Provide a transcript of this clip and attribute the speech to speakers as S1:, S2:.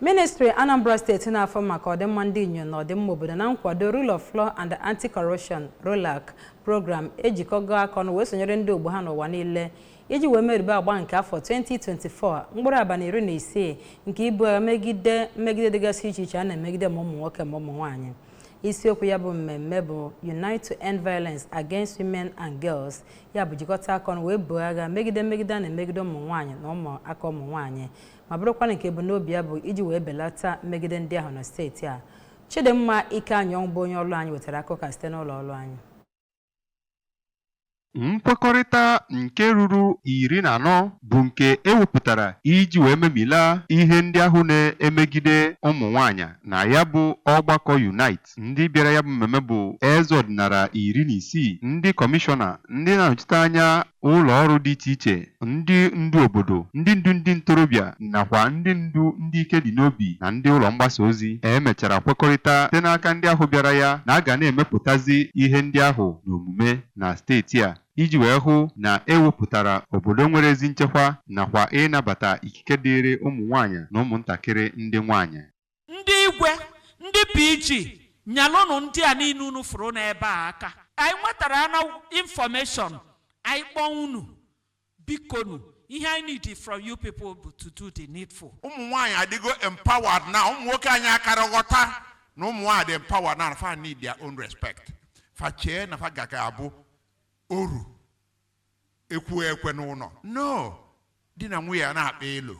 S1: Ministry Anambra State na-afọ maka ọdịmma ndị inyom na ọdịmma obodo na nkwado Rule of Law and Anti-Corruption (ROLAC) program Ejikola aka ọnụ wee sonyere ndị ogbo ha n'ụwa niile iji wee meribe agba nke afọ 2024 mkpụrụ abalị 15 nke ibu megide dịgasị iche iche a na-emegide ma ụmụ nwoke ma ụmụ nwaanyị. Isiokwu ya bụ mmemme bụ Unite to End Violence Against Women and Girls, ya bụ jikọta aka ọnụ wee buo agha megide a na-emegide ụmụ nwaanyị na ụmụ aka ụmụ nwaanyị, ma bụrụkwa nke bụ n'obi ya bụ iji wee belata megide ndị ahụ na steeti a. Chidimma Ike Anyong bụ onye ọrụ anyị wetara akụkọ site n'ụlọ ọrụ anyị.
S2: Nkwekọrịta nke ruru 14 bụ nke ewepụtara iji wee memila ihe ndị ahụ na-emegide ụmụ nwaanyị na ya bụ ọgbakọ Unite. Ndị bịara ya bụ mmemme bụ eze ọdịnala 16, ndị kọmishọna, ndị na-anọchite anya ụlọ ọrụ dị iche iche, ndị ndu obodo, ndị ndu ndị ntorobịa nakwa ndị ndu ndị ike dị n'obi na ndị ụlọ mgbasa ozi. Emechara kwekọrịta site n'aka ndị ahụ bịara ya na a ga na-emepụtazi ihe ndị ahụ n'omume na steeti a iji wee hụ na ewepụtara obodo nwere ezi nchekwa nakwa ịnabata ikike dịrị ụmụ nwaanyị na ụmụntakịrị ndị nwaanyị.
S3: Ndị igwe, ndị PG, nyalụnụ ndị a niile unu furu n'ebe a aka. Anyị nwetara na information, anyị kpọọ unu, bikonu, ihe anyị need from you people to do the needful.
S4: Ụmụ nwaanyị adịgo empowered na ụmụ nwoke anyị akara ghọta na ụmụ nwaanyị dị empowered na fa need their own respect. Fa chee na fa gaga abụ oru ekwu ekwe n'ụlọ. No, di na nwunye na-akpa elu.